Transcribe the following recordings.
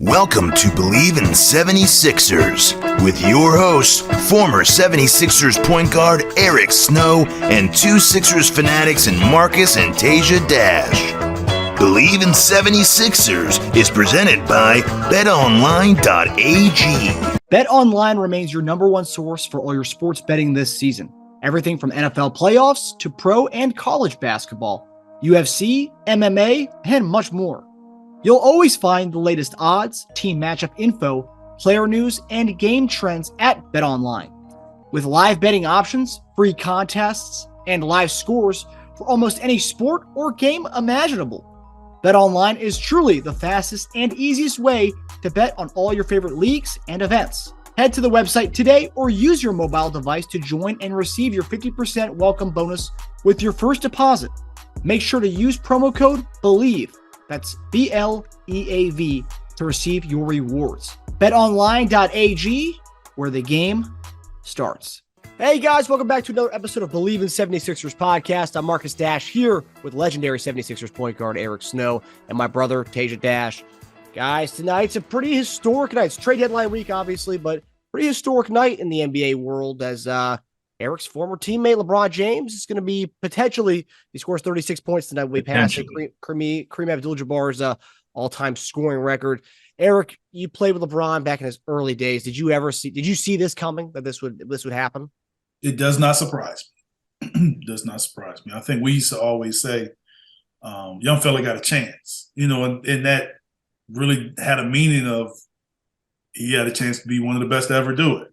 Welcome to Bleav in 76ers with your hosts, former 76ers point guard Eric Snow and two Sixers fanatics in Marcus and Teja Dash. Bleav in 76ers is presented by betonline.ag. BetOnline remains your number one source for all your sports betting this season. Everything from NFL playoffs to pro and college basketball, UFC, MMA, and much more. You'll always find the latest odds, team matchup info, player news, and game trends at BetOnline. With live betting options, free contests, and live scores for almost any sport or game imaginable. BetOnline is truly the fastest and easiest way to bet on all your favorite leagues and events. Head to the website today or use your mobile device to join and receive your 50% welcome bonus with your first deposit. Make sure to use promo code BLEAV. That's BLEAV to receive your rewards. BetOnline.ag, where the game starts. Hey guys, welcome back to another episode of Bleav in 76ers podcast. I'm Marcus Dash here with legendary 76ers point guard Eric Snow and my brother Teja Dash. Guys, tonight's a pretty historic night. It's trade deadline week, obviously, but pretty historic night in the NBA world as Eric's former teammate LeBron James is going to be potentially, he scores 36 points tonight. We passed Kareem Abdul-Jabbar's all-time scoring record. Eric, you played with LeBron back in his early days. Did you see this coming, that this would happen? It does not surprise me. It does not surprise me. I think we used to always say, young fella got a chance, and that really had a meaning of he had a chance to be one of the best to ever do it.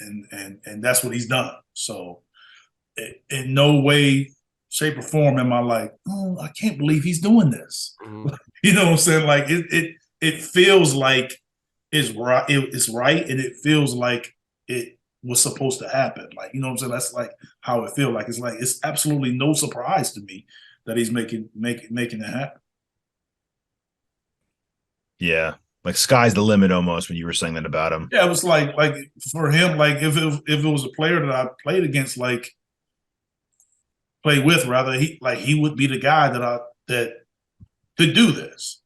And that's what he's done. So in no way, shape, or form am I like, oh, I can't believe he's doing this. Mm-hmm. You know what I'm saying? Like it feels like it's right, and it feels like it was supposed to happen. Like, you know what I'm saying? That's like how it feels. Like it's absolutely no surprise to me that he's making it happen. Yeah. Like sky's the limit almost when you were saying that about him. Yeah, it was like for him, like if it was a player that I played against, played with rather, he would be the guy that could do this.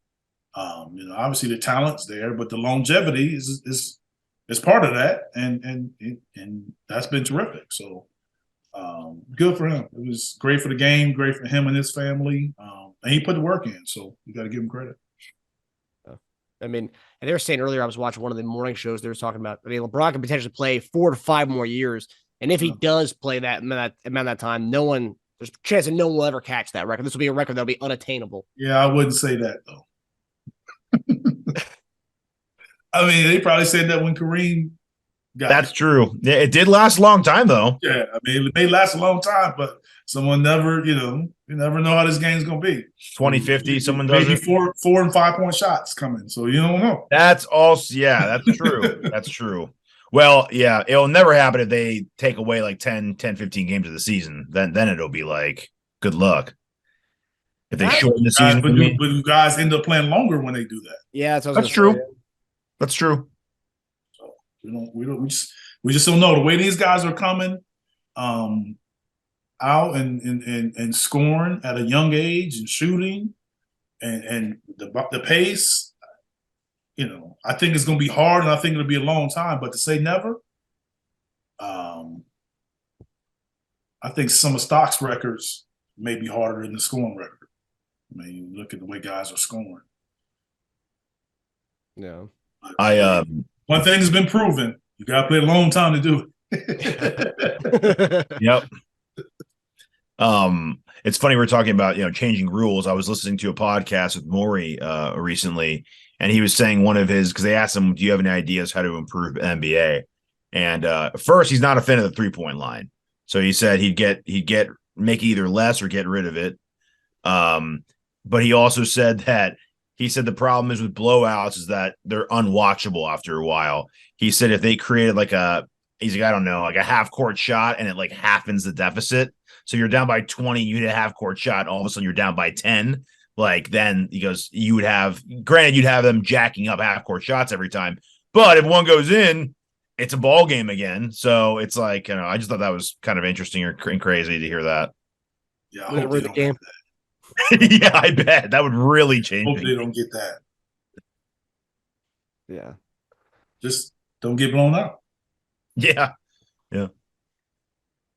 Obviously the talent's there, but the longevity is part of that, and that's been terrific. So good for him. It was great for the game, great for him and his family, and he put the work in. So you got to give him credit. I mean, and they were saying earlier, I was watching one of the morning shows. They were talking about, LeBron can potentially play 4 to 5 more years. And if he does play that amount of time, there's a chance that no one will ever catch that record. This will be a record that'll be unattainable. Yeah, I wouldn't say that, though. I mean, they probably said that when Kareem got That's true. Yeah, it did last a long time, though. Yeah, I mean, it may last a long time, but someone never, you never know how this game's going to be. 2050, someone does maybe it. 4 and 5 point shots coming, so you don't know. That's also, yeah, that's true. That's true. Well, yeah, it'll never happen if they take away like 10, 15 games of the season. Then it'll be like, good luck. If they shorten the season. But you guys end up playing longer when they do that. Yeah, that's true. Say. That's true. So we just don't know. The way these guys are coming out and scoring at a young age and shooting and the pace, I think it's going to be hard, and I think it'll be a long time. But to say never, I think some of Stock's records may be harder than the scoring record. I mean, you look at the way guys are scoring. Yeah. One thing has been proven: you got to play a long time to do it. Yep. It's funny we're talking about changing rules. I was listening to a podcast with Maury recently, and he was saying one of his, because they asked him, "Do you have any ideas how to improve NBA?" And first, he's not a fan of the 3-point line, so he said he'd make either less or get rid of it. But he also said that the problem is with blowouts is that they're unwatchable after a while. He said if they created like a half court shot and it like halvens the deficit. So you're down by 20, you hit a half court shot, all of a sudden you're down by 10. Like then he goes, you'd have them jacking up half court shots every time. But if one goes in, it's a ball game again. So it's like, I just thought that was kind of interesting and crazy to hear that. Yeah, I hope they don't get that. Yeah, I bet that would really change. Hope they don't get that. Yeah. Just don't get blown out. Yeah. Yeah.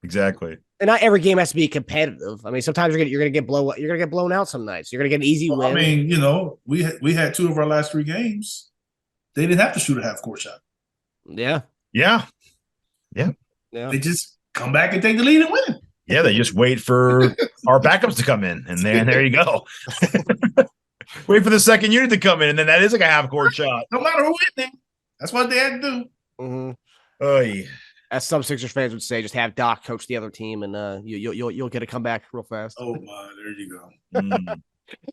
Exactly. And not every game has to be competitive. I mean, sometimes you're gonna get blown out some nights. You're gonna get an easy win. I mean, we had 2 of our last 3 games. They didn't have to shoot a half court shot. Yeah. Yeah. They just come back and take the lead and win. Yeah, they just wait for our backups to come in, and there you go. Wait for the second unit to come in, and then that is like a half-court shot. No matter who hit them, that's what they had to do. Mm-hmm. Oh, yeah. As some Sixers fans would say, just have Doc coach the other team, and you'll get a comeback real fast. Oh my, there you go.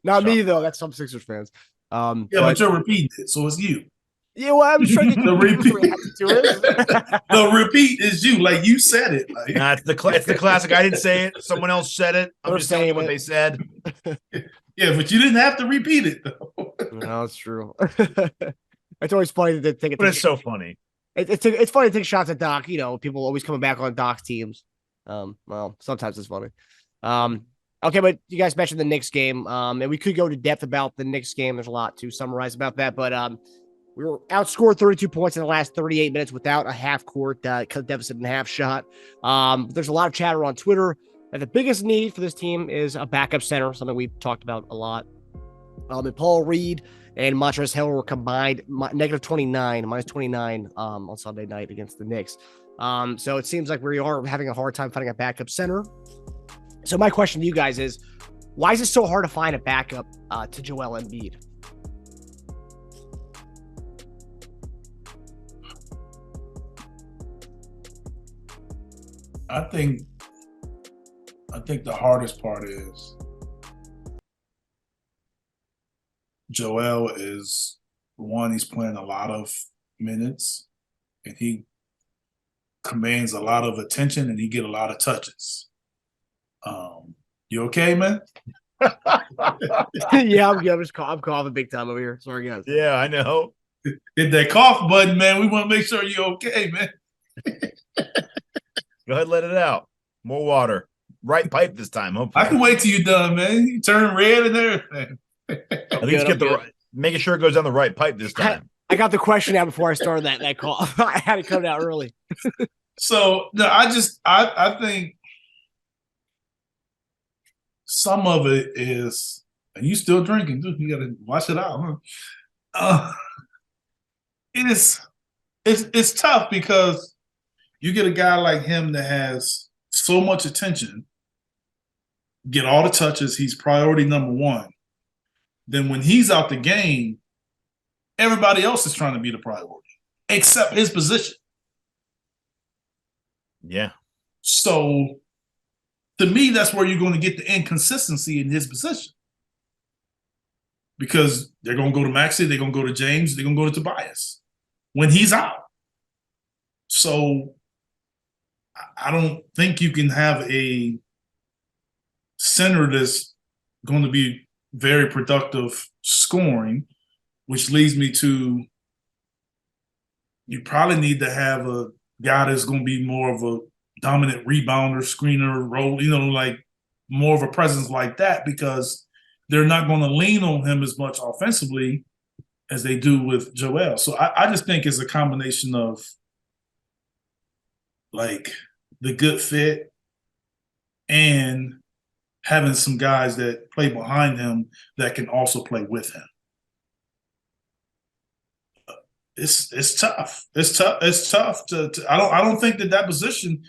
Not me though. That's some Sixers fans. But you're repeating it, so it's you. Yeah, well, I'm trying to get the repeat. it. The repeat is you, like you said it. Like. Nah, it's the classic. I didn't say it. Someone else said it. I'm just saying what they said. Yeah, but you didn't have to repeat it though. No, it's true. It's always funny to think it. But it's so funny. It's funny to take shots at Doc. People always coming back on Doc's teams. Well, sometimes it's funny. Okay, but you guys mentioned the Knicks game, and we could go to depth about the Knicks game. There's a lot to summarize about that, but we were outscored 32 points in the last 38 minutes without a half-court deficit and half shot. There's a lot of chatter on Twitter that the biggest need for this team is a backup center, something we've talked about a lot. And Paul Reed and Montrezl Harrell were combined -29, -29 on Sunday night against the Knicks. So it seems like we are having a hard time finding a backup center. So my question to you guys is, why is it so hard to find a backup to Joel Embiid? I think the hardest part is Joel is one, he's playing a lot of minutes and he commands a lot of attention and he get a lot of touches. You okay, man? Yeah, I'm good. I'm coughing big time over here. Sorry, guys. Yeah, I know. Hit that cough button, man. We want to make sure you're okay, man. Go ahead, let it out. More water. Right pipe this time, hopefully. I can wait till you're done, man. You turn red and everything. At least get the right, making sure it goes down the right pipe this time. I got the question out before I started that call. I had to cut it out early. So no, I think some of it is, and you still drinking, dude. You gotta watch it out, huh? It's tough because you get a guy like him that has so much attention, get all the touches, he's priority number one. Then when he's out the game, everybody else is trying to be the priority, except his position. Yeah. So to me, that's where you're going to get the inconsistency in his position. Because they're going to go to Maxey, they're going to go to James, they're going to go to Tobias when he's out. So I don't think you can have a center that's going to be very productive scoring, which leads me to you probably need to have a guy that's going to be more of a dominant rebounder, screener, role, like more of a presence like that, because they're not going to lean on him as much offensively as they do with Joel. So I just think it's a combination of like the good fit and having some guys that play behind him that can also play with him. It's tough. It's tough to I don't think that position.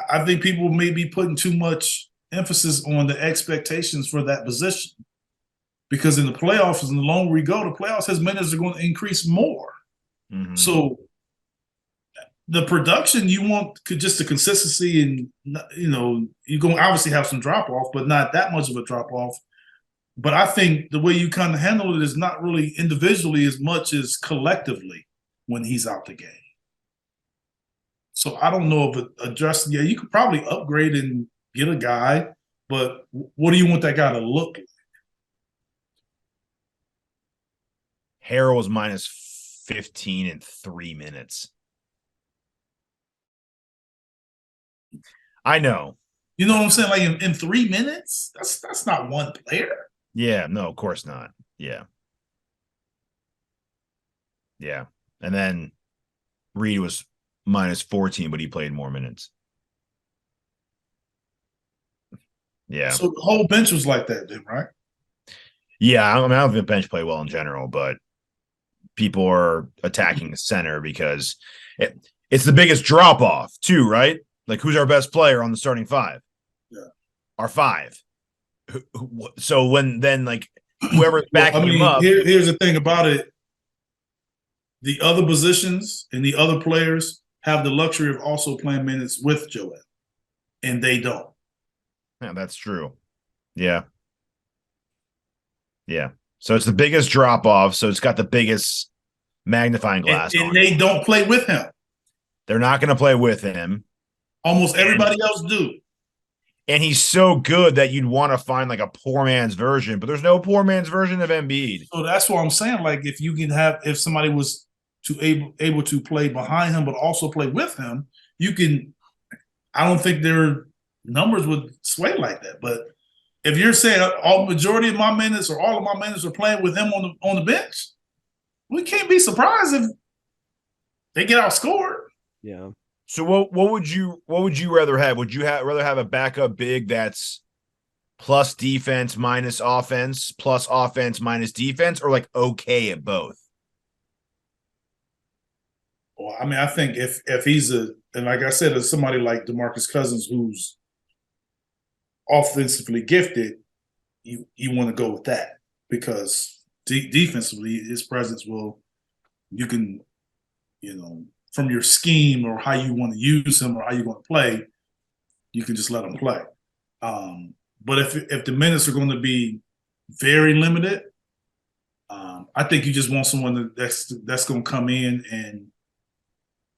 I think people may be putting too much emphasis on the expectations for that position, because in the playoffs, and the longer we go, the playoffs, his minutes are going to increase more. Mm-hmm. So the production you want, just the consistency, and you're going to obviously have some drop off, but not that much of a drop off. But I think the way you kind of handle it is not really individually as much as collectively when he's out the game. So I don't know if addressing, you could probably upgrade and get a guy, but what do you want that guy to look like? Harrell was -15 in 3 minutes. I know. You know what I'm saying? Like in 3 minutes? That's not one player. Yeah, no, of course not. Yeah. Yeah. And then Reed was minus 14, but he played more minutes. Yeah. So the whole bench was like that then, right? Yeah. I mean, I don't think the bench played well in general, but people are attacking the center because it's the biggest drop off, too, right? Like, who's our best player on the starting five? Yeah. Our five. So when then, like, whoever's backing him up. Here's the thing about it. The other positions and the other players have the luxury of also playing minutes with Joel, and they don't. Yeah, that's true. Yeah. Yeah. So it's the biggest drop off. So it's got the biggest magnifying glass. And they don't play with him. They're not going to play with him. Almost everybody else do. And he's so good that you'd want to find like a poor man's version, but there's no poor man's version of Embiid. So that's what I'm saying. Like, if somebody was able to play behind him, but also play with him, you can. I don't think their numbers would sway like that. But if you're saying majority of my minutes or all of my minutes are playing with him on the bench, we can't be surprised if they get outscored. Yeah. So what would you rather have? Would you rather have a backup big that's plus defense minus offense, plus offense minus defense, or like okay at both? Well, I mean, I think if he's and like I said, as somebody like DeMarcus Cousins who's offensively gifted, you want to go with that because defensively his presence you can, from your scheme or how you want to use him or how you want to play, you can just let him play. But if the minutes are going to be very limited, I think you just want someone that's going to come in and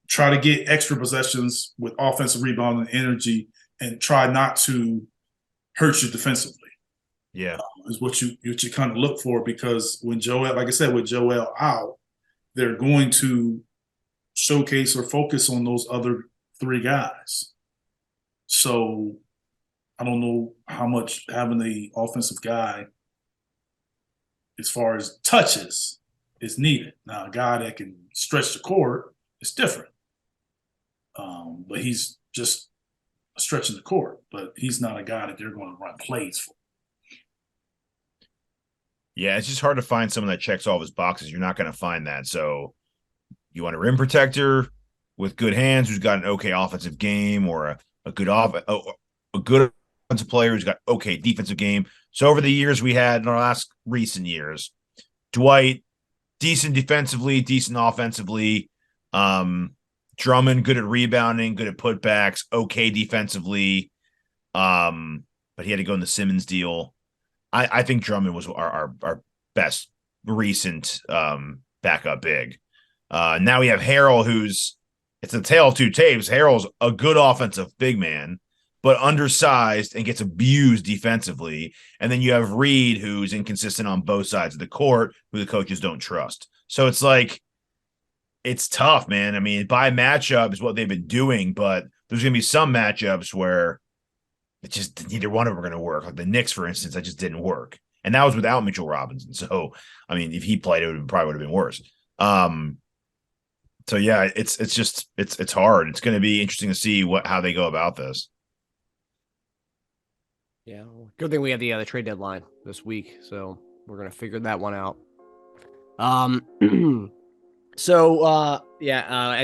try to get extra possessions with offensive rebound and energy and try not to hurt you defensively. Yeah. Is what you kind of look for because when Joel, like I said, with Joel out, they're going to showcase or focus on those other three guys. So I don't know how much having the offensive guy as far as touches is needed. Now, a guy that can stretch the court is different. But he's just stretching the court, but he's not a guy that they're going to run plays for. Yeah, it's just hard to find someone that checks all of his boxes. You're not going to find that. So you want a rim protector with good hands who's got an okay offensive game, or a good offensive player who's got okay defensive game. So over the years we had in our last recent years, Dwight, decent defensively, decent offensively. Drummond, good at rebounding, good at putbacks, okay defensively. But he had to go in the Simmons deal. I think Drummond was our best recent backup big. Now we have Harrell, it's a tale of two tapes. Harrell's a good offensive big man, but undersized and gets abused defensively. And then you have Reed, who's inconsistent on both sides of the court, who the coaches don't trust. So it's like, it's tough, man. I mean, by matchup is what they've been doing, but there's going to be some matchups where it's just neither one of them are going to work. Like the Knicks, for instance, that just didn't work. And that was without Mitchell Robinson. So, I mean, if he played, it probably would have been worse. So yeah, it's hard. It's going to be interesting to see how they go about this. Yeah, good thing we have the trade deadline this week, so we're gonna figure that one out. As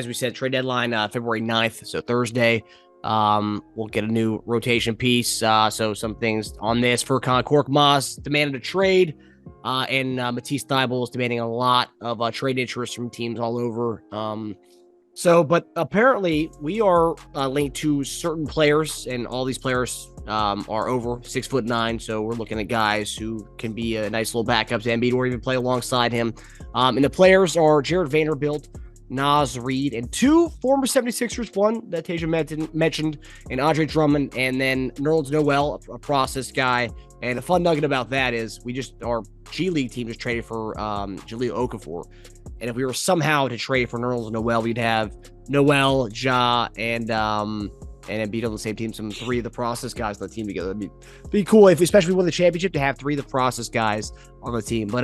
we said, trade deadline February 9th, so Thursday. We'll get a new rotation piece. So some things on this. Furkan Korkmaz demanded a trade, and Matisse Thybulle is demanding a lot of trade interest from teams all over. But apparently we are linked to certain players, and all these players are over 6'9". So we're looking at guys who can be a nice little backup to Embiid or even play alongside him. And the players are Jared Vanderbilt, Naz Reid, and two former 76ers, one that Teja mentioned, and Andre Drummond, and then Nerlens Noel, a process guy. And a fun nugget about that is our G League team just traded for Jahlil Okafor. And if we were somehow to trade for Nerlens Noel, we'd have Noel, Ja, and Embiid on the same team. Some three of the process guys on the team together. It'd be cool, especially if we win the championship, to have three of the process guys on the team. But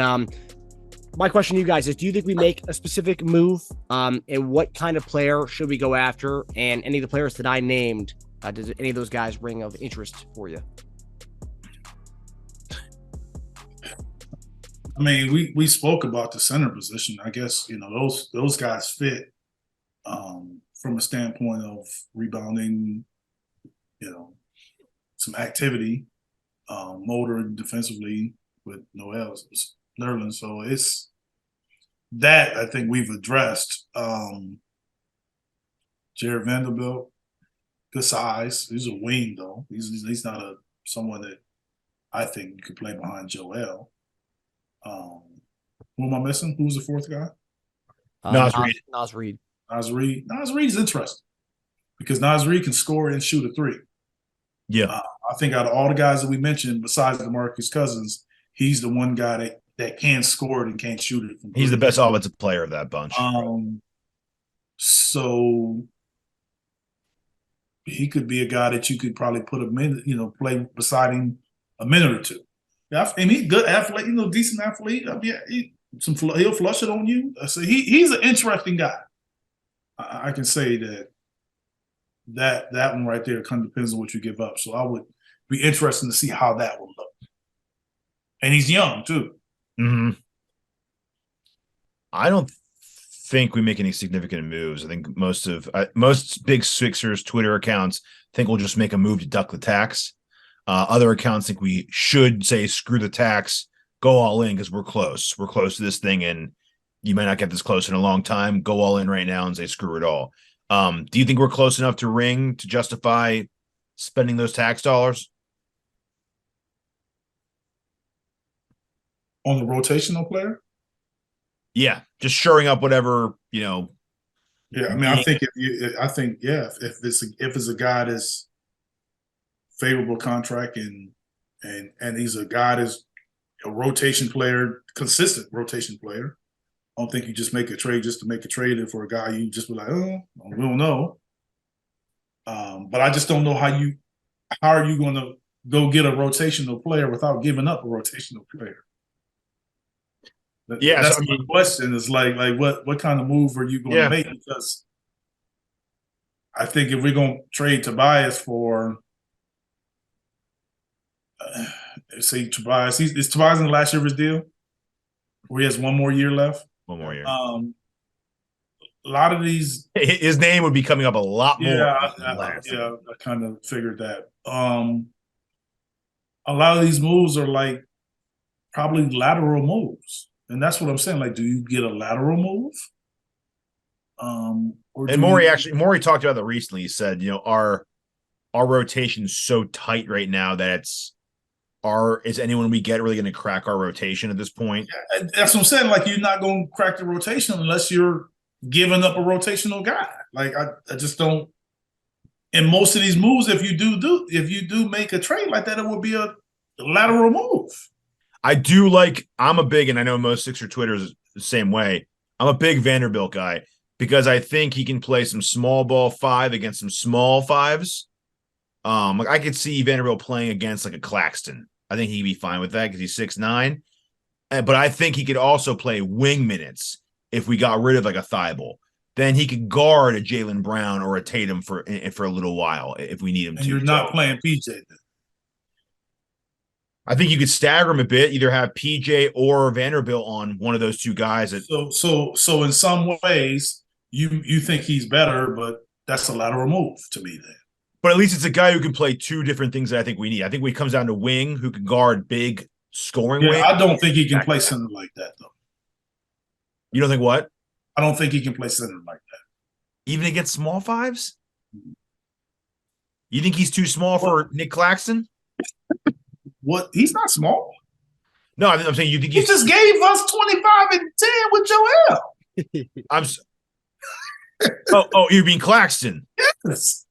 my question to you guys is, do you think we make a specific move? And what kind of player should we go after? And any of the players that I named, does any of those guys ring of interest for you? I mean, we spoke about the center position. I guess, those guys fit from a standpoint of rebounding, some activity, motor defensively with Noel Nerlin. So it's that I think we've addressed. Jared Vanderbilt, good size. He's a wing though. He's not someone that I think you could play behind Joel. Who am I missing? Who's the fourth guy? Nas Reed. Nas Reed's interesting because Nas Reed can score and shoot a three. Yeah. I think out of all the guys that we mentioned, besides DeMarcus Cousins, he's the one guy that can score it and can't shoot it. He's the best offensive player of that bunch. So he could be a guy that you could probably put a minute, play beside him a minute or two. Yeah, and he's good athlete, decent athlete. I mean, he'll flush it on you. So he's an interesting guy. I can say that one right there kind of depends on what you give up. So I would be interested to see how that will look. And he's young too. Mm-hmm. I don't think we make any significant moves. I think most big Sixers Twitter accounts think we'll just make a move to duck the tax. Other accounts think we should say screw the tax, go all in because we're close. We're close to this thing, and you might not get this close in a long time. Go all in right now and say screw it all. Do you think we're close enough to ring to justify spending those tax dollars? On the rotational player? Yeah, just shoring up whatever, Yeah, I mean, I think if it's a guy that's favorable contract and he's a guy that's a rotation player, consistent rotation player. I don't think you just make a trade just to make a trade, and for a guy you just be like, oh, we don't know. But I just don't know how are you going to go get a rotational player without giving up a rotational player? Yeah, that's my question. Is like what kind of move are you going to make? Because I think if we're going to trade Tobias for, say Tobias, is Tobias in the last year of his deal, where he has one more year left? One more year. A lot of these, his name would be coming up a lot more. I kind of figured that. A lot of these moves are like probably lateral moves, and that's what I'm saying. Like, do you get a lateral move? And Maury talked about that recently. He said, our rotation is so tight right now that is anyone we get really going to crack our rotation at this point? Yeah, that's what I'm saying. Like, you're not going to crack the rotation unless you're giving up a rotational guy. Like, I just don't. And most of these moves, if you do make a trade like that, it will be a lateral move. I do like. I'm a big, and I know most Sixer Twitter is the same way. I'm a big Vanderbilt guy because I think he can play some small ball five against some small fives. Like I could see Vanderbilt playing against like a Claxton. I think he'd be fine with that because he's 6'9". But I think he could also play wing minutes if we got rid of like a Thybulle. Then he could guard a Jaylen Brown or a Tatum for a little while if we need him to. You're not playing PJ then. I think you could stagger him a bit, either have PJ or Vanderbilt on one of those two guys. So in some ways, you think he's better, but that's a lateral move to me then. But at least it's a guy who can play two different things that I think we need. I think when it comes down to wing, who can guard big scoring wing. I don't think he can play center like that, though. You don't think what? I don't think he can play center like that. Even against small fives? You think he's too small for Nick Claxton? What? He's not small. No, I'm saying you think he just gave us 25 and 10 with Joel. You mean Claxton? Yes.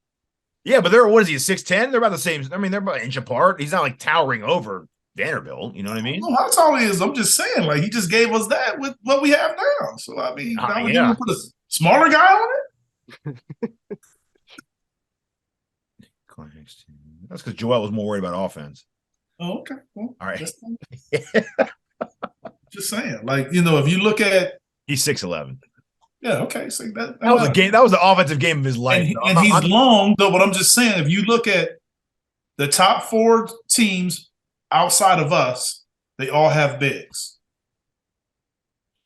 Yeah, but what is he, 6'10"? They're about the same. I mean, they're about an inch apart. He's not like towering over Vanderbilt. You know what I mean? No, how tall he is. I'm just saying, like, he just gave us that with what we have now. So, I mean, now we're going to put a smaller guy on it? That's because Joel was more worried about offense. Oh, okay. Well, all right. Just saying, like, if you look at He's 6'11". yeah, okay, so That was a game. That was the offensive game of his life. and he's long though. But I'm just saying, if you look at the top 4 teams outside of us, they all have bigs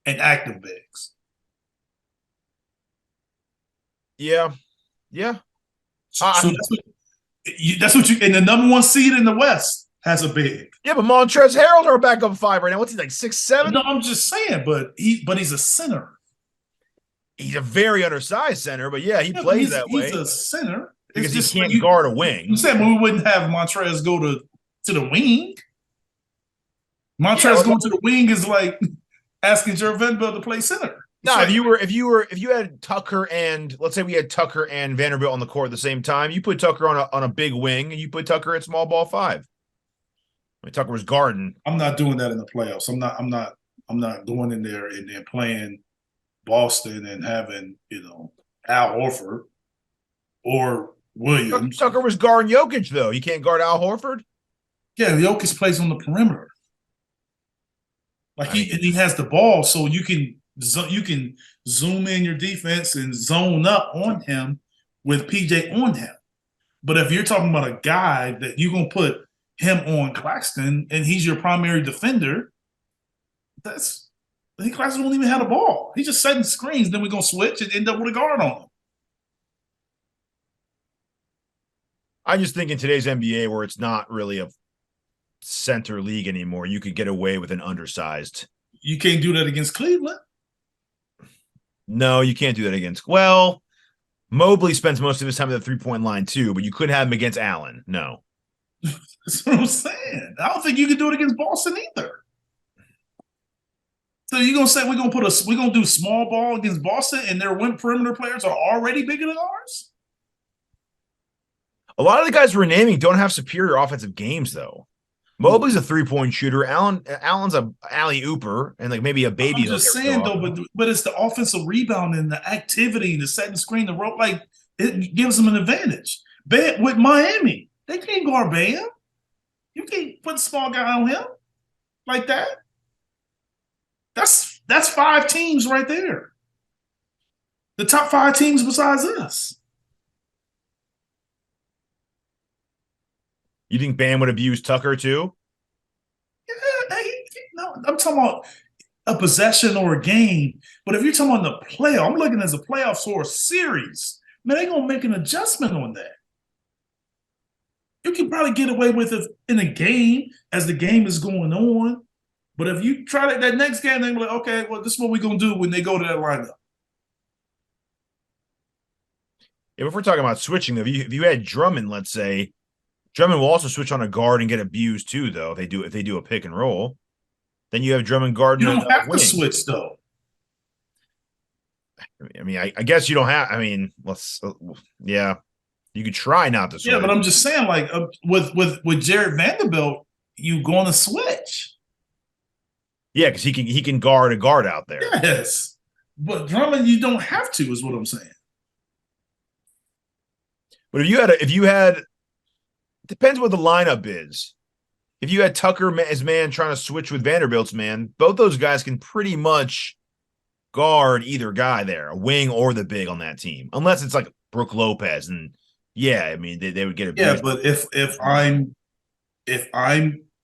and active bigs. Yeah. So that's what you and the number 1 seed in the West has a big. Yeah, but Montrezl Harrell's our backup 5 right now. What's he like 6'7"? No, I'm just saying, but he's a center. He's a very undersized center, but yeah, he plays that way. He's a center because he can't guard a wing. You said we wouldn't have Montrezl go to the wing. Montrezl going to the wing is like asking Jared Vanderbilt to play center. No, if you had Tucker and let's say we had Tucker and Vanderbilt on the court at the same time, you put Tucker on a big wing and you put Tucker at small ball 5. I mean, Tucker was guarding. I'm not doing that in the playoffs. I'm not going in there and then playing Boston and having, Al Horford or Williams. Tucker was guarding Jokic, though. You can't guard Al Horford? Yeah, Jokic plays on the perimeter. Like he has the ball, so you can zoom in your defense and zone up on him with PJ on him. But if you're talking about a guy that you're going to put him on Claxton and he's your primary defender, Claxton won't even have the ball. He's just setting screens. Then we're going to switch and end up with a guard on him. I just think in today's NBA where it's not really a center league anymore, you could get away with an undersized. You can't do that against Cleveland. No, you can't do that against. Well, Mobley spends most of his time at the 3-point line too, but you couldn't have him against Allen. No. That's what I'm saying. I don't think you can do it against Boston either. So you're gonna say we're gonna do small ball against Boston and their wing perimeter players are already bigger than ours? A lot of the guys we're naming don't have superior offensive games, though. Mobley's a 3-point shooter. Allen's a alley-ooper and like maybe a baby. I'm just saying though, but it's the offensive rebound and the activity, the setting screen, the rope, like it gives them an advantage. With Miami, they can't guard Bam. You can't put a small guy on him like that. That's 5 teams right there. The top 5 teams besides us. You think Bam would abuse Tucker too? Yeah, no, I'm talking about a possession or a game. But if you're talking about the playoff, I'm looking as a playoffs or a series. Man, they're gonna make an adjustment on that. You can probably get away with it in a game as the game is going on. But if you try that next game, they're like, okay, well, this is what we're going to do when they go to that lineup. If we're talking about switching, if you had Drummond, let's say, Drummond will also switch on a guard and get abused too, though, if they do a pick and roll. Then you have Drummond guarding. You don't have to switch, though. I mean, I guess you don't have. I mean, yeah. You could try not to switch. Yeah, but I'm just saying, like, with Jared Vanderbilt, you going to switch. Yeah, because he can guard a guard out there. Yes, but Drummond, you don't have to, is what I'm saying. But if you had, it depends what the lineup is. If you had Tucker as man trying to switch with Vanderbilt's man, both those guys can pretty much guard either guy there, a wing or the big on that team, unless it's like Brook Lopez, and yeah, I mean they would get a yeah. But if I'm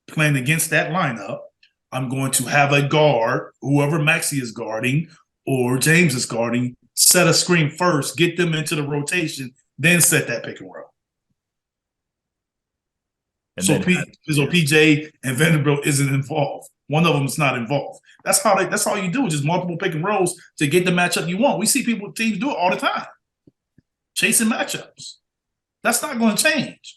playing against that lineup, I'm going to have a guard, whoever Maxey is guarding or James is guarding, set a screen first, get them into the rotation, then set that pick and roll. So PJ and Vanderbilt isn't involved. One of them is not involved. That's all you do, just multiple pick and rolls to get the matchup you want. We see teams do it all the time, chasing matchups. That's not going to change.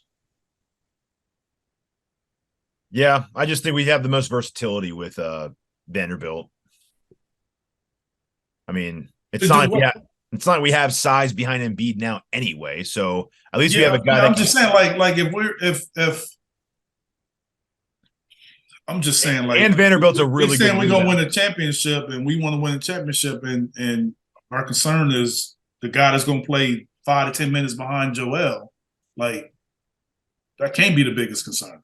Yeah, I just think we have the most versatility with Vanderbilt. I mean, it's not like we have size behind Embiid now anyway. So at least we have a guy. I'm just saying, like if I'm just saying, like, and Vanderbilt's a really good. We're gonna win a championship, and we want to win a championship, and our concern is the guy that's gonna play 5 to 10 minutes behind Joel. Like, that can't be the biggest concern.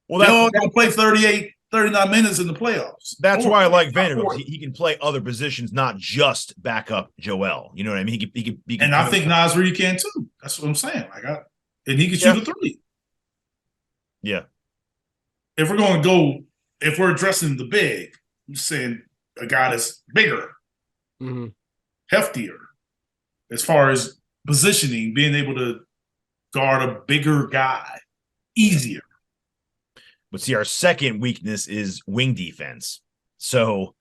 Well, they're all going to play 38 39 minutes in the playoffs. That's why I like Vanderbilt. He can play other positions, not just back up Joel. You know what I mean? He can and I think Nas Reed can too. That's what I'm saying. And he can shoot a three. Yeah. If we're going to go, if we're addressing the big, I'm just saying a guy that's bigger, heftier, as far as positioning, being able to guard a bigger guy easier. But see, our second weakness is wing defense. So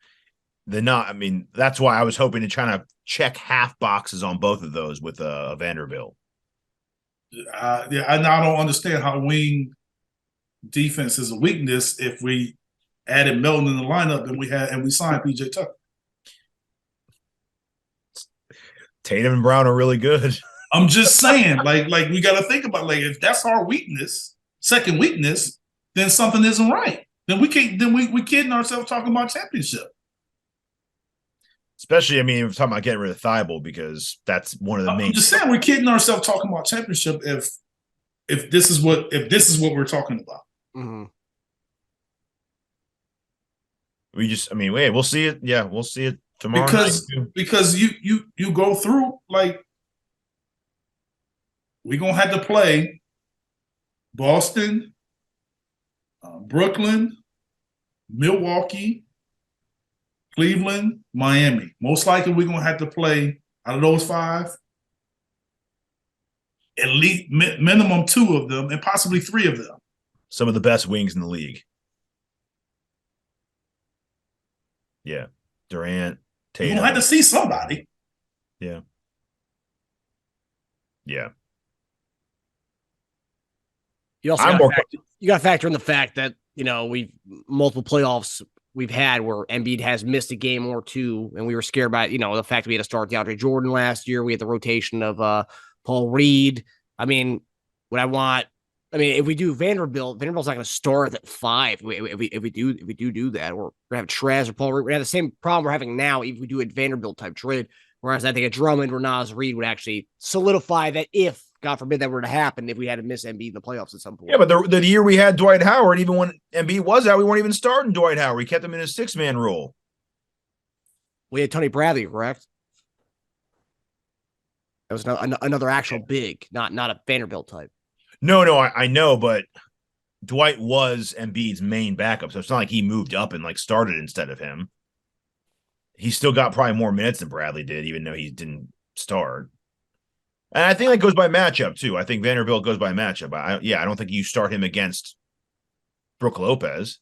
that's why I was hoping to try to check half boxes on both of those with Vanderbilt. I don't understand how wing defense is a weakness if we added Melton in the lineup and we signed PJ Tucker. Tatum and Brown are really good. I'm just saying, like we got to think about, if that's our weakness, second weakness, then something isn't right. Then we can't. Then we kidding ourselves talking about championship. Especially, we're talking about getting rid of Thybulle because that's one of the main. I'm just saying we're kidding ourselves talking about championship if this is what we're talking about. Mm-hmm. We'll see it. Yeah, we'll see it tomorrow. Because you go through, we're gonna have to play Boston, Brooklyn, Milwaukee, Cleveland, Miami. Most likely we're going to have to play, out of those 5, at least minimum 2 of them and possibly 3 of them. Some of the best wings in the league. Yeah. Durant, Tatum. You're going to have to see somebody. Yeah. Yeah. You also got to factor in the fact that, we've multiple playoffs we've had where Embiid has missed a game or two, and we were scared about, the fact that we had to start DeAndre Jordan last year. We had the rotation of Paul Reed. If we do Vanderbilt's not going to start at 5. If we do that, we're going to have Trez or Paul Reed. We're going to have the same problem we're having now if we do a Vanderbilt type trade. Whereas I think a Drummond or Nas Reed would actually solidify that if, God forbid, that were to happen, if we had to miss Embiid in the playoffs at some point. Yeah, but the year we had Dwight Howard, even when Embiid was out, we weren't even starting Dwight Howard. We kept him in his 6-man role. We had Tony Bradley, correct? That was another actual big, not a Vanderbilt type. No, I know, but Dwight was Embiid's main backup, so it's not like he moved up and started instead of him. He still got probably more minutes than Bradley did, even though he didn't start. And I think that goes by matchup, too. I think Vanderbilt goes by matchup. I don't think you start him against Brook Lopez.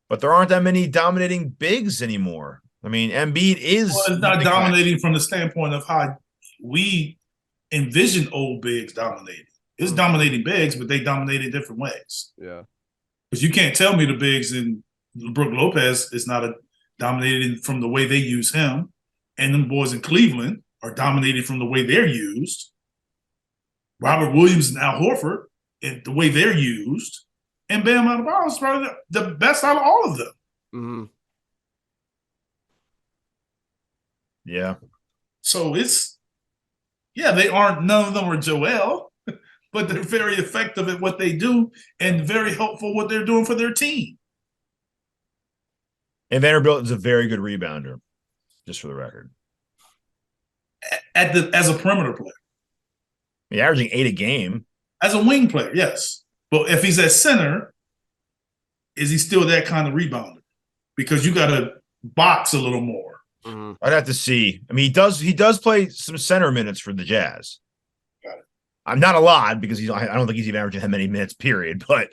But there aren't that many dominating bigs anymore. Embiid is... Well, it's not dominating from the standpoint of how we envision old bigs dominating. It's dominating bigs, but they dominate in different ways. Yeah. Because you can't tell me the bigs in Brook Lopez is not dominated from the way they use him. And them boys in Cleveland are dominated from the way they're used. Robert Williams and Al Horford, and the way they're used. And Bam Adebayo is probably the best out of all of them. Mm-hmm. Yeah. So none of them are Joel, but they're very effective at what they do and very helpful what they're doing for their team. And Vanderbilt is a very good rebounder, just for the record. As a perimeter player. Averaging 8 a game. As a wing player, yes. But if he's at center, is he still that kind of rebounder? Because you got to box a little more. Mm-hmm. I'd have to see. He does play some center minutes for the Jazz. Got it. I'm not a lot because I don't think he's even averaging that many minutes, period. But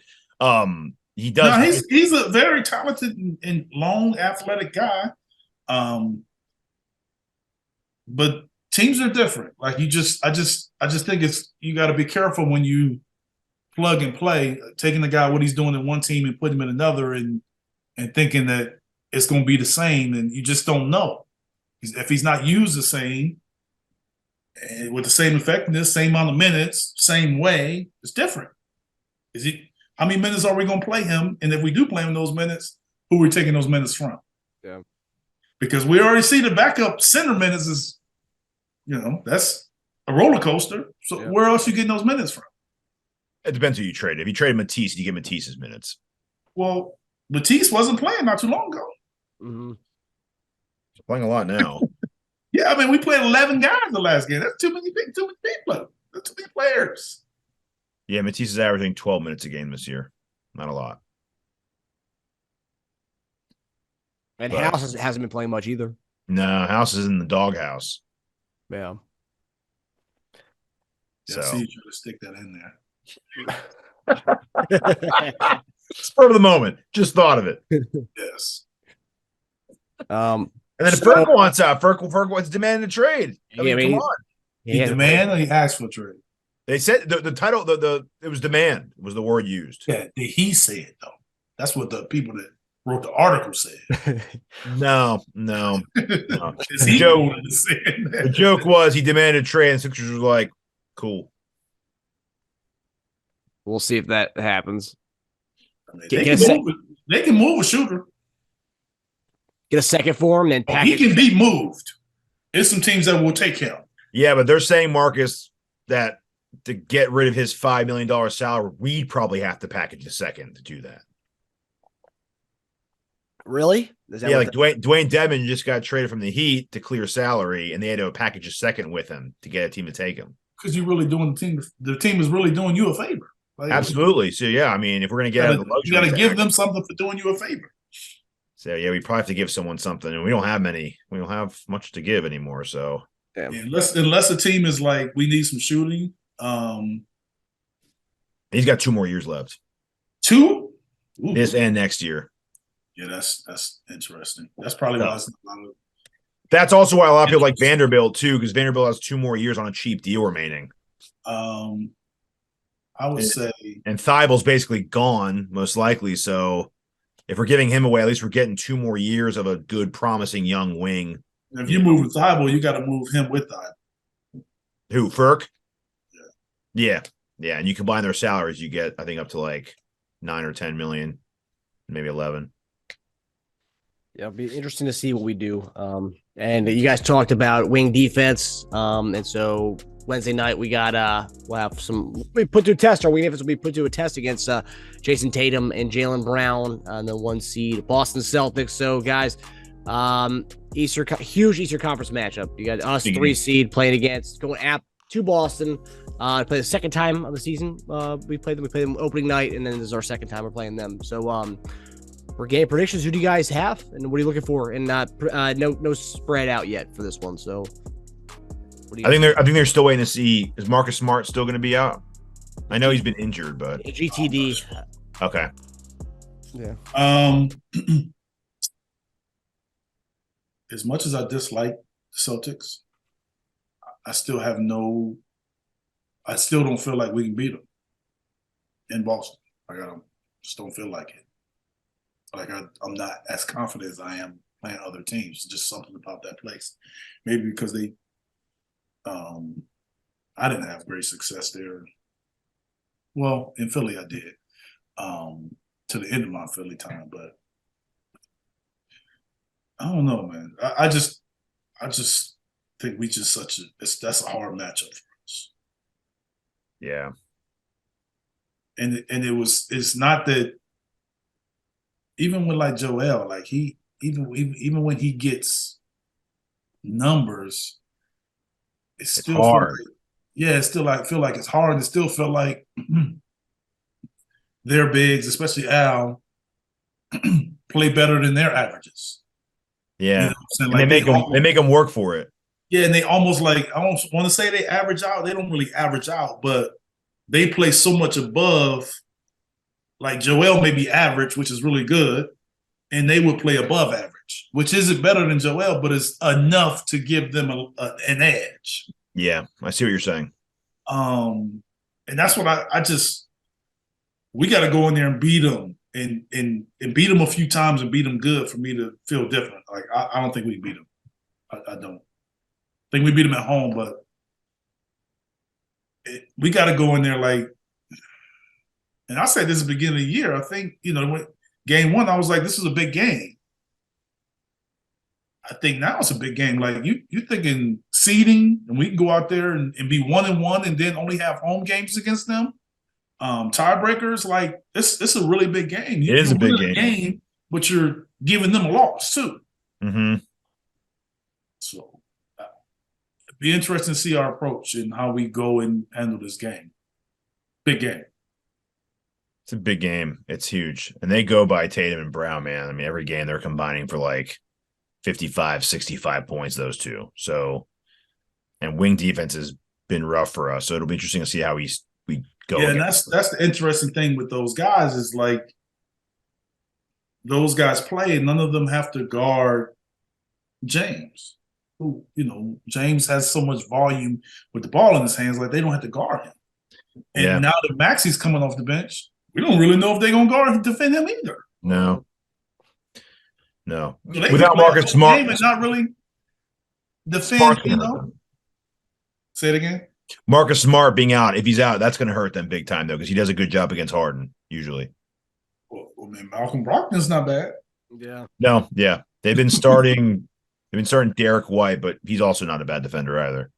he does. No, he's a very talented and long, athletic guy. But teams are different. I just think you got to be careful when you plug and play, taking the guy what he's doing in one team and putting him in another, and thinking that it's going to be the same, and you just don't know. If he's not used the same, with the same effectiveness, same amount of minutes, same way, it's different. How many minutes are we going to play him? And if we do play him those minutes, who are we taking those minutes from? Yeah. Because we already see the backup center minutes is, that's a roller coaster. So where else are you getting those minutes from? It depends who you trade. If you trade Matisse, you get Matisse's minutes. Well, Matisse wasn't playing not too long ago. Mm-hmm. He's playing a lot now. Yeah, I mean, we played 11 guys the last game. That's too many people. That's too many players. Yeah, Matisse is averaging 12 minutes a game this year. Not a lot. And But- House hasn't been playing much either. No, House is in the doghouse. Yeah. Yeah, So I see you trying to stick that in there. spur of the moment. Just thought of it. Yes. And then if Ferg wants out, Ferg wants demanding a trade. I mean, come on. He demand or he asked for a trade? They said the title, it was demand was the word used. Yeah, he said though. That's what the people that wrote the article said. No. Is he joke- going to say that? The joke was he demanded a trade, and Sixers were like, cool. We'll see if that happens. I mean, Get they can move a shooter. Get a second for him, then He package. can be moved. There's some teams that will take him. Yeah, but they're saying, Marcus, that to get rid of his $5 million salary, we'd probably have to package a second to do that. Really? Is that Yeah, what like Dwayne Dedmon just got traded from the Heat to clear salary, and they had to package a second with him to get a team to take him. Because you're really doing the team is really doing you a favor. Like, Absolutely. So, yeah, I mean, if we're going to get out of the luxury you got to tax- give them something for doing you a favor. So, yeah, we probably have to give someone something, and we don't have many. We don't have much to give anymore, so. Damn. Yeah, unless the team is like, we need some shooting. He's got 2 more years left, 2? Ooh. this and next year. Yeah, that's interesting. That's probably why it's not a lot of. That's also why a lot of people like Vanderbilt, too, because Vanderbilt has 2 more years on a cheap deal remaining. I would say, And Thybulle's basically gone, most likely. So if we're giving him away, at least we're getting 2 more years of a good, promising young wing. if you move with Thybulle, you got to move him with Thybulle. Who, Ferk? Yeah. Yeah. And you combine their salaries, you get, I think, up to like 9 or 10 million, maybe 11. Yeah, it'll be interesting to see what we do. And you guys talked about wing defense. And so Wednesday night we got we'll have we put to a test. Our wing defense will be put to a test against Jason Tatum and Jaylen Brown on the 1 seed Boston Celtics. So guys, huge Eastern Conference matchup. You got us 3 seed playing against going to Boston. Play the second time of the season. We played them opening night, and then this is our second time we're playing them. So for game predictions, who do you guys have, and what are you looking for? And no spread out yet for this one. So I think they're still waiting to see, is Marcus Smart still going to be out? I know he's been injured, but GTD. okay. Yeah. As much as I dislike the Celtics, I still don't feel like we can beat them in Boston. Like just don't feel like it. Like I'm not as confident as I am playing other teams. Just something about that place. Maybe because I didn't have great success there. Well, in Philly I did. To the end of my Philly time, but I don't know, man. I just think we just that's a hard matchup for us. Yeah. And it's not that even with like Joel, like even when he gets numbers, it's still hard. It's still like feel like it's hard. And it still feel like their bigs, especially Al, play better than their averages. Yeah. You know like they make them work for it. Yeah, and they almost like, I don't want to say they average out. They don't really average out, but they play so much above. Like Joel may be average, which is really good, and they would play above average, which isn't better than Joel, but it's enough to give them an edge. Yeah, I see what you're saying. And that's what we got to go in there and beat them and beat them a few times and beat them good for me to feel different. Like I don't think we beat them. I don't think we beat them at home, but we got to go in there like. And I said this at the beginning of the year. I think, when game 1, I was like, this is a big game. I think now it's a big game. Like you're thinking seeding, and we can go out there and be 1-1 and then only have home games against them. Tiebreakers, like it's a really big game. It is a big game. but you're giving them a loss too. Mm-hmm. So it'd be interesting to see our approach and how we go and handle this game. Big game. It's a big game. It's huge. And they go by Tatum and Brown, man. I mean, every game they're combining for like 55, 65 points, those two. So, and wing defense has been rough for us. So it'll be interesting to see how we go. Yeah, and that's the interesting thing with those guys is like those guys play, none of them have to guard James. Who, James has so much volume with the ball in his hands, like they don't have to guard him. And now that Maxey's coming off the bench, we don't really know if they're going to guard and defend him either. No. So without Marcus Smart, and not really defend. Say it again. Marcus Smart being out, if he's out, that's going to hurt them big time though, because he does a good job against Harden usually. Well, I mean, Malcolm Brogdon's not bad. Yeah. No, yeah, they've been starting. They've been starting Derek White, but he's also not a bad defender either.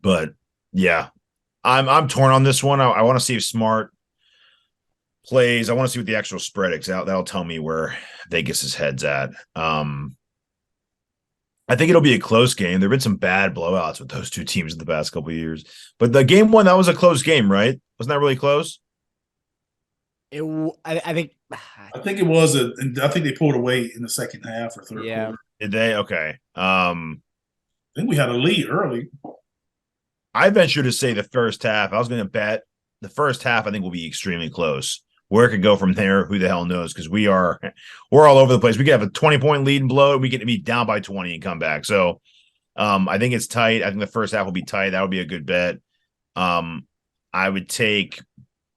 But yeah, I'm torn on this one. I want to see if Smart plays. I want to see what the actual spread is out. That'll tell me where Vegas's head's at. I think it'll be a close game. There've been some bad blowouts with those two teams in the past couple of years. But the game one, that was a close game, right? Wasn't that really close? I think it was and I think they pulled away in the second half or third quarter. Did they? Okay. I think we had a lead early. I venture to say the first half. I was going to bet the first half. I think will be extremely close. Where it could go from there, who the hell knows? Because we're all over the place. We could have a 20-point lead and blow it. We get be down by 20 and come back. So I think it's tight. I think the first half will be tight. That would be a good bet. I would take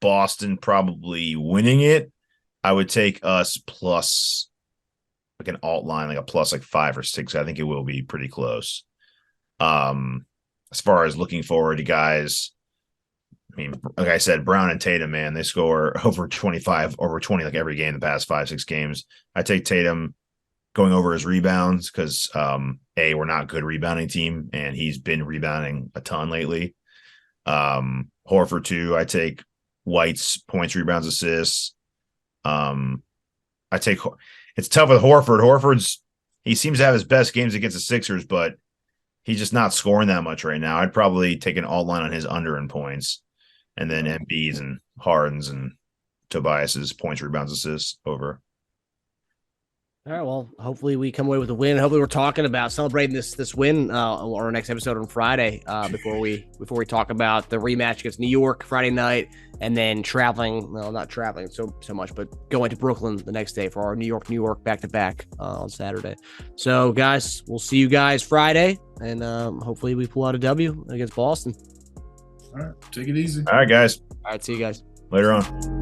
Boston probably winning it. I would take us plus like an alt line, like a plus like 5 or 6. I think it will be pretty close. As far as looking forward to guys, I mean, like I said, Brown and Tatum, man, they score over 25, over 20 like every game in the past 5-6 games. I take Tatum going over his rebounds because we're not a good rebounding team, and he's been rebounding a ton lately. Horford too. I take White's points, rebounds, assists. It's tough with Horford. He seems to have his best games against the Sixers, but he's just not scoring that much right now. I'd probably take an alt line on his under in points, and then Embiid's and Harden's and Tobias's points, rebounds, assists over. All right. Well, hopefully we come away with a win. Hopefully we're talking about celebrating this win on our next episode on Friday before we talk about the rematch against New York Friday night, and then traveling. Well, not traveling so much, but going to Brooklyn the next day for our New York back-to-back on Saturday. So, guys, we'll see you guys Friday, and hopefully we pull out a W against Boston. All right. Take it easy. All right, guys. All right. See you guys Later on.